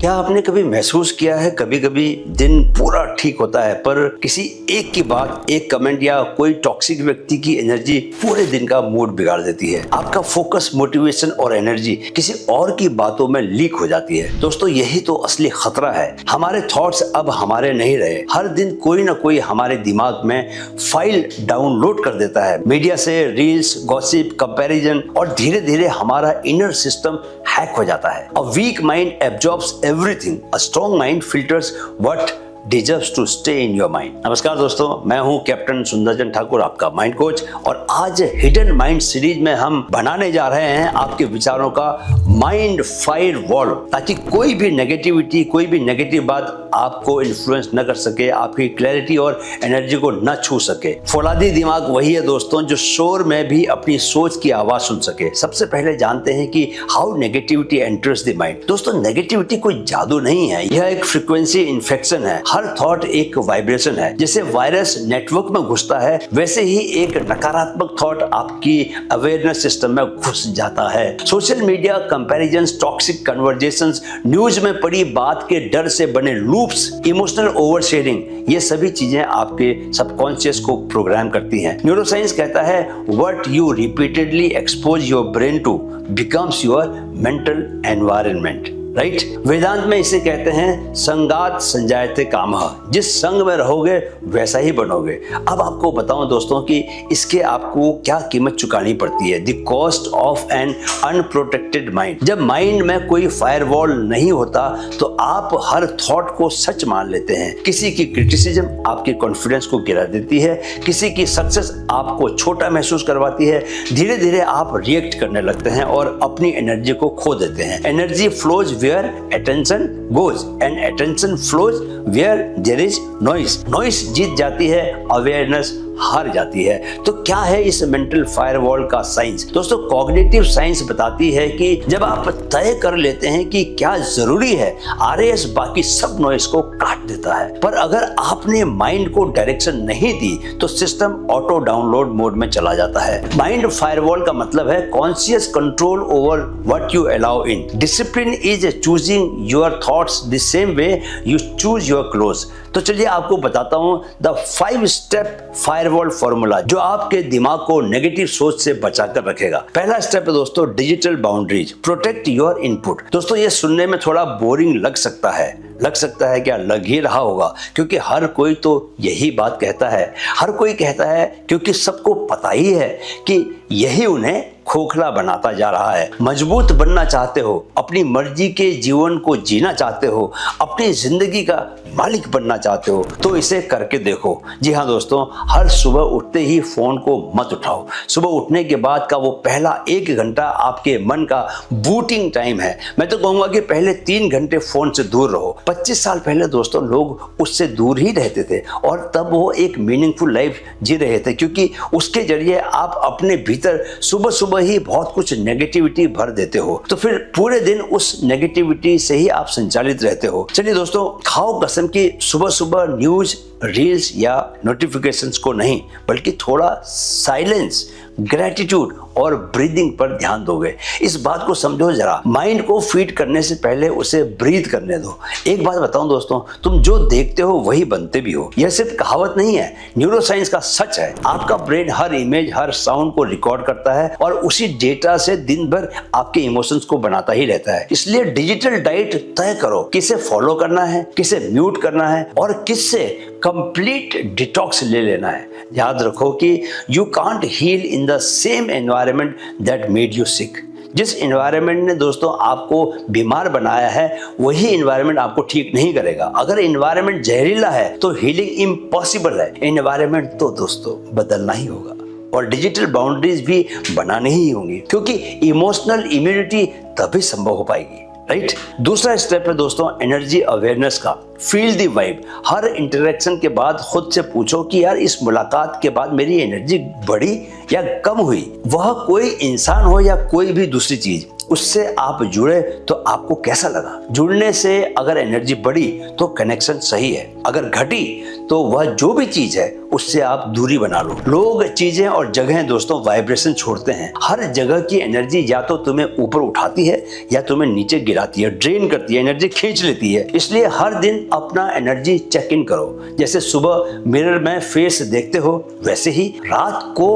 क्या आपने कभी महसूस किया है, कभी कभी दिन पूरा ठीक होता है पर किसी एक की बात, एक कमेंट या कोई टॉक्सिक व्यक्ति की एनर्जी पूरे दिन का मूड बिगाड़ देती है। आपका फोकस, मोटिवेशन और एनर्जी किसी और की बातों में लीक हो जाती है। दोस्तों, यही तो असली खतरा है। हमारे थॉट्स अब हमारे नहीं रहे। हर दिन कोई ना कोई हमारे दिमाग में फाइल डाउनलोड कर देता है, मीडिया से, रील्स, गॉसिप, कंपैरिजन, और धीरे धीरे हमारा इनर सिस्टम हैक हो जाता है। A weak mind absorbs everything. A strong mind filters what deserves to stay in your mind. नमस्कार दोस्तों, मैं हूं कैप्टन सुंदरचंद ठाकुर, आपका माइंड कोच, और आज हिडन माइंड सीरीज में हम बनाने जा रहे हैं आपके विचारों का माइंड फायर वॉल, ताकि कोई भी नेगेटिविटी, कोई भी नेगेटिव बात आपको इन्फ्लुएंस न कर सके, आपकी क्लैरिटी और एनर्जी को न छू सके। फौलादी दिमाग वही है दोस्तों जो शोर में भी अपनी सोच की आवाज सुन सके। सबसे पहले जानते हैं कि how negativity enters the mind. दोस्तों, नेगेटिविटी कोई जादू नहीं है, यह एक फ्रीक्वेंसी इन्फेक्शन है। हर थॉट एक वाइब्रेशन है। जैसे वायरस नेटवर्क में घुसता है, वैसे ही एक नकारात्मक थॉट आपकी अवेयरनेस सिस्टम में घुस जाता है। Social media, comparisons, toxic conversations, news में पड़ी बात के डर से बने लूप्स, इमोशनल ओवर शेयरिंग, ये सभी चीजें आपके सबकॉन्शियस को प्रोग्राम करती हैं। न्यूरोसाइंस कहता है what you repeatedly expose your brain to becomes your mental environment, right? Vedanta में इसे कहते हैं संगात संजायते कामः, जिस संग में रहोगे वैसा ही बनोगे। अब आपको बताऊं दोस्तों कि इसके आपको क्या कीमत चुकानी पड़ती है। The cost of an unprotected mind. जब माइंड में कोई फायरवॉल नहीं होता तो आप हर थॉट को सच मान लेते हैं। किसी की क्रिटिसिज्म आपके कॉन्फिडेंस को गिरा देती है, किसी की सक्सेस आपको छोटा महसूस करवाती है। धीरे धीरे आप रिएक्ट करने लगते हैं और अपनी एनर्जी को खो देते हैं। Energy flows where attention goes and attention flows where there is noise. Noise जीत जाती है, awareness हार जाती है। तो क्या है इस मेंटल फायरवॉल का साइंस? दोस्तों, कॉग्निटिव साइंस बताती है कि जब आप तय कर लेते हैं कि क्या जरूरी है, आरएएस बाकी सब नॉइस को काट देता है। पर अगर आपने माइंड को डायरेक्शन नहीं दी तो सिस्टम ऑटो डाउनलोड मोड में चला जाता है। माइंड फायरवॉल का मतलब है conscious control over what you allow in. Discipline is choosing your thoughts the same way you choose your close. तो चलिए आपको बताता हूं द 5 स्टेप फायरवॉल फॉर्मूला जो आपके दिमाग को नेगेटिव सोच से बचा कर रखेगा। पहला स्टेप है दोस्तों digital boundaries. Protect your input. दोस्तों, ये सुनने में थोड़ा बोरिंग लग सकता है क्या? लग ही रहा होगा, क्योंकि हर कोई तो यही बात कहता है। हर कोई कहता है क्योंकि सबको पता ही है कि यही उन्हें खोखला बनाता जा रहा है। मजबूत बनना चाहते हो, अपनी मर्जी के जीवन को जीना चाहते हो, अपनी जिंदगी का मालिक बनना चाहते हो, तो इसे करके देखो। जी हाँ दोस्तों, हर सुबह उठते ही फोन को मत उठाओ। सुबह उठने के बाद का वो पहला 1 घंटा आपके मन का बूटिंग टाइम है। मैं तो कहूंगा कि पहले 3 घंटे फोन से दूर रहो। 25 साल पहले दोस्तों लोग उससे दूर ही रहते थे और तब वो एक मीनिंगफुल लाइफ जी रहे थे, क्योंकि उसके जरिए आप अपने भीतर सुबह सुबह ही बहुत कुछ नेगेटिविटी भर देते हो, तो फिर पूरे दिन उस नेगेटिविटी से ही आप संचालित रहते हो। चलिए दोस्तों, खाओ कसम की सुबह सुबह न्यूज, रील्स या नोटिफिकेशंस को नहीं, बल्कि थोड़ा साइलेंस, ग्रेटिट्यूड और ब्रीदिंग पर ध्यान दोगे। इस बात को समझो जरा। माइंड को फीड करने से पहले उसे ब्रीथ करने दो। एक बात बताऊं दोस्तों, तुम जो देखते हो वही बनते भी हो। यह सिर्फ कहावत नहीं है, न्यूरोसाइंस का सच है। आपका ब्रेन हर इमेज, हर साउंड को रिकॉर्ड करता है और उसी डेटा से दिन भर आपके इमोशंस को बनाता ही रहता है। इसलिए डिजिटल डाइट तय करो, किसे फॉलो करना है, किसे म्यूट करना है और किससे कंप्लीट डिटॉक्स ले लेना है। याद रखो कि you can't heal in the same environment that made you sick. जिस एनवायरनमेंट ने दोस्तों आपको बीमार बनाया है, वही एनवायरनमेंट आपको ठीक नहीं करेगा। अगर एनवायरनमेंट जहरीला है तो हीलिंग इम्पॉसिबल है। एनवायरनमेंट तो दोस्तों बदलना ही होगा और डिजिटल बाउंड्रीज भी बनानी ही होंगी, क्योंकि इमोशनल इम्यूनिटी तभी संभव हो पाएगी, राइट? दूसरा स्टेप है दोस्तों एनर्जी अवेयरनेस का। Feel the vibe. Her interaction के बाद खुद से पूछो कि यार इस मुलाकात के बाद मेरी एनर्जी बढ़ी या कम हुई। वह कोई इंसान हो या कोई भी दूसरी चीज, उससे आप जुड़े तो आपको कैसा लगा? जुड़ने से अगर एनर्जी बढ़ी तो कनेक्शन सही है, अगर घटी तो वह जो भी चीज है उससे आप दूरी बना लो। लोग, चीजें और जगहें दोस्तों वाइब्रेशन छोड़ते हैं। हर जगह की एनर्जी या तो तुम्हें ऊपर उठाती है या तुम्हें नीचे गिराती है, ड्रेन करती है, एनर्जी खींच लेती है। इसलिए हर दिन अपना एनर्जी चेक इन करो। जैसे सुबह मिरर में फेस देखते हो, वैसे ही रात को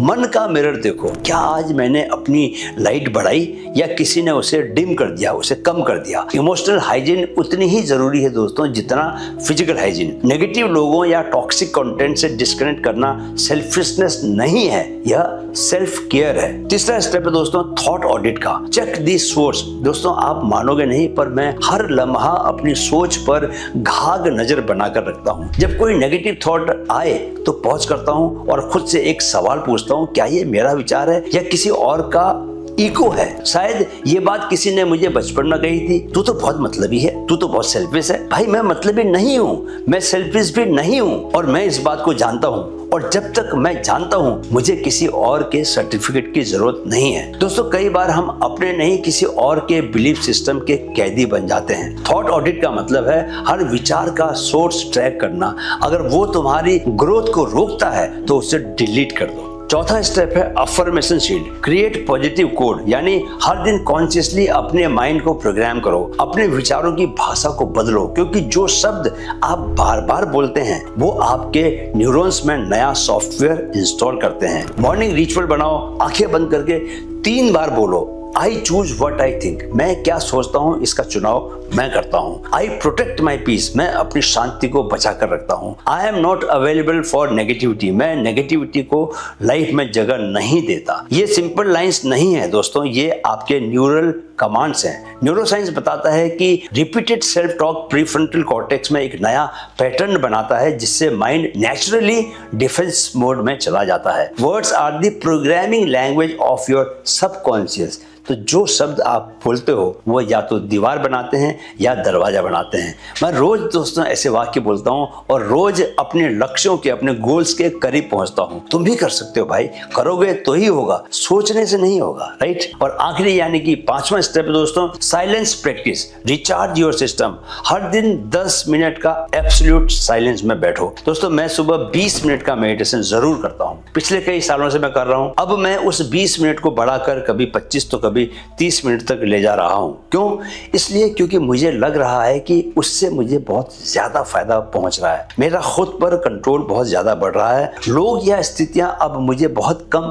मन का मिरर देखो। क्या आज मैंने अपनी लाइट बढ़ाई या किसी ने उसे डिम कर दिया, उसे कम कर दिया। इमोशनल हाइजीन उतनी ही जरूरी है दोस्तों जितना फिजिकल हाइजीन। नेगेटिव लोगों या टॉक्सिक कंटेंट से डिस्कनेक्ट करना सेल्फिशनेस नहीं है, यह सेल्फ केयर है। तीसरा स्टेप है दोस्तों थॉट ऑडिट का। Check the source. दोस्तों आप मानोगे नहीं, पर मैं हर लम्हा अपनी सोच पर घाग नजर बनाकर रखता हूँ। जब कोई नेगेटिव थॉट आए तो पॉज करता हूँ और खुद से एक सवाल पूछता हूँ, क्या ये मेरा विचार है या किसी और का ईगो है। शायद ये बात किसी ने मुझे बचपन में कही थी, तू तो बहुत मतलबी है, तू तो बहुत सेल्फिश है। भाई मैं मतलबी नहीं हूँ, मैं सेल्फिश भी नहीं हूँ और मैं इस बात को जानता हूँ। और जब तक मैं जानता हूँ मुझे किसी और के सर्टिफिकेट की जरूरत नहीं है। दोस्तों कई बार हम अपने नहीं किसी और के बिलीफ सिस्टम के कैदी बन जाते हैं। थॉट ऑडिट का मतलब है हर विचार का सोर्स ट्रैक करना। अगर वो तुम्हारी ग्रोथ को रोकता है तो उसे डिलीट कर दो। चौथा स्टेप है affirmation shield. Create positive code, यानी हर दिन कॉन्शियसली अपने माइंड को प्रोग्राम करो, अपने विचारों की भाषा को बदलो, क्योंकि जो शब्द आप बार बार बोलते हैं वो आपके न्यूरॉन्स में नया सॉफ्टवेयर इंस्टॉल करते हैं। मॉर्निंग रिचुअल बनाओ, आंखें बंद करके 3 बार बोलो, I choose what I think. मैं क्या सोचता हूँ इसका चुनाव मैं करता हूँ। आई प्रोटेक्ट माई पीस। मैं अपनी शांति को बचा कर रखता हूँ। I am not available for negativity. मैं नेगेटिविटी को लाइफ में जगह नहीं देता। ये सिंपल लाइंस नहीं है दोस्तों, ये आपके न्यूरल कमांड्स हैं। न्यूरोसाइंस बताता है कि repeated self talk prefrontal cortex में एक नया पैटर्न बनाता है जिससे माइंड नेचुरली डिफेंस मोड में चला जाता है। Words are the programming language of your subconscious. तो जो शब्द आप बोलते हो वो या तो दीवार बनाते हैं या दरवाजा बनाते हैं। मैं रोज दोस्तों ऐसे वाक्य बोलता हूँ और रोज अपने लक्ष्यों के, अपने गोल्स के करीब पहुंचता हूँ। तुम भी कर सकते हो भाई, करोगे तो ही होगा, सोचने से नहीं होगा, राइट। और आखिरी यानी कि 5वां स्टेप दोस्तों silence practice. Recharge your system. हर दिन 10 मिनट का एब्सोल्यूट साइलेंस में बैठो। दोस्तों मैं सुबह 20 मिनट का मेडिटेशन जरूर करता हूँ, पिछले कई सालों से मैं कर रहा हूँ। अब मैं उस 20 मिनट को बढ़ाकर कभी 25 तो कभी 30 मिनट तक ले जा रहा हूं। क्यों? इसलिए क्योंकि मुझे लग रहा है कि उससे मुझे बहुत ज्यादा फायदा पहुंच रहा है। मेरा खुद पर कंट्रोल बहुत ज्यादा बढ़ रहा है। लोग या स्थितियां अब मुझे बहुत कम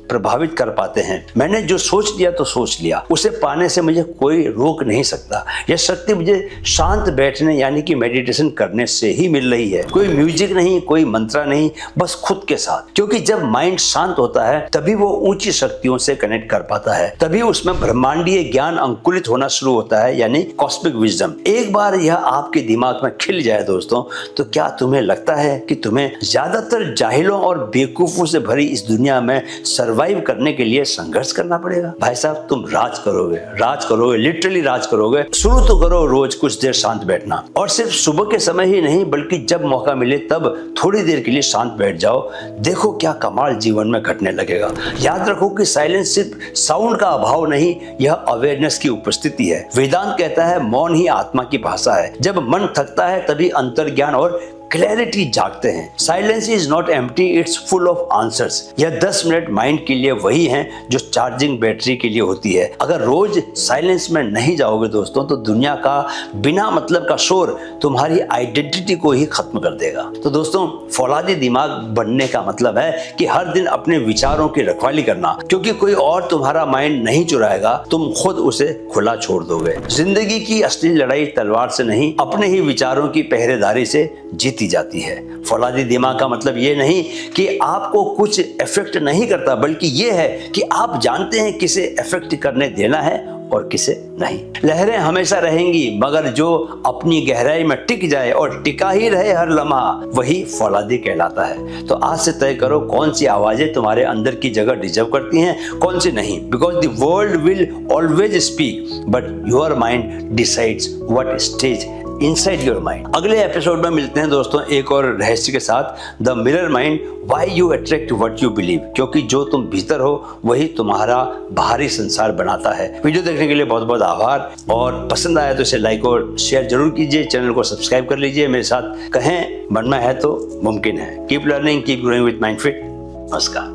प्रभावित कर पाते हैं। मैंने जो सोच लिया तो सोच लिया, उसे पाने से मुझे कोई रोक नहीं सकता। यह शक्ति मुझे शांत बैठने यानी कि मेडिटेशन करने से ही मिल रही है। कोई म्यूजिक नहीं, कोई मंत्र नहीं, बस खुद के साथ। क्योंकि जब माइंड शांत होता है तभी वो ऊंची शक्तियों से कनेक्ट कर पाता है, तभी उसमें ब्रह्मांडीय ज्ञान अंकुरित होना शुरू होता है, यानी कॉस्मिक विजडम। एक बार यह आपके दिमाग में खिल जाए दोस्तों, तो क्या तुम्हें लगता है कि तुम्हें ज्यादातर जाहिलों और बेवकूफों से भरी इस दुनिया में सर्वाइव करने के लिए संघर्ष करना पड़ेगा? भाई साहब तुम राज करोगे, लिटरली राज करोगे। शुरू तो करो रोज कुछ देर शांत बैठना, और सिर्फ सुबह के समय ही नहीं बल्कि जब मौका मिले तब थोड़ी देर के लिए शांत बैठ जाओ। देखो क्या कमाल जीवन में घटने लगेगा। याद रखो कि साइलेंस सिर्फ साउंड का अभाव नहीं, यह अवेयरनेस की उपस्थिति है। वेदांत कहता है मौन ही आत्मा की भाषा है। जब मन थकता है तभी अंतर्ज्ञान और क्लैरिटी जागते हैं। Silence is not empty, it's full of answers. यह 10 मिनट माइंड के लिए वही हैं जो चार्जिंग बैटरी के लिए होती है। अगर रोज साइलेंस में नहीं जाओगे दोस्तों तो दुनिया का बिना मतलब का शोर तुम्हारी आइडेंटिटी को ही खत्म कर देगा। तो दोस्तों फौलादी दिमाग बनने का मतलब है कि हर दिन अपने विचारों की रखवाली करना, क्योंकि कोई और तुम्हारा माइंड नहीं चुराएगा, तुम खुद उसे खुला छोड़ दोगे। जिंदगी की असली लड़ाई तलवार से नहीं, अपने ही विचारों की पहरेदारी से जीती जाती है। फौलादी दिमाग का मतलब ये नहीं कि आपको कुछ इफेक्ट नहीं करता, बल्कि ये है कि आप जानते हैं किसे इफेक्ट करने देना है और किसे नहीं। लहरें हमेशा रहेंगी, मगर जो अपनी गहराई में टिक जाए और टिका ही रहे हर लम्हा, वही फौलादी कहलाता है। तो आज से तय करो कौन सी आवाजें तुम्हारे अंदर की जगह डिजर्व करती हैं, कौन सी नहीं। Because the world will always speak but your mind decides what stage inside your mind. अगले एपिसोड में मिलते हैं दोस्तों एक और रहस्य के साथ, the mirror mind, why you attract what you believe, क्योंकि जो तुम भीतर हो वही तुम्हारा बाहरी संसार बनाता है। वीडियो देखने के लिए बहुत बहुत आभार, और पसंद आया तो इसे लाइक और शेयर जरूर कीजिए, चैनल को सब्सक्राइब कर लीजिए, मेरे साथ कहें बनना है तो मुमकिन है। Keep learning, keep growing with mind fit. नमस्कार।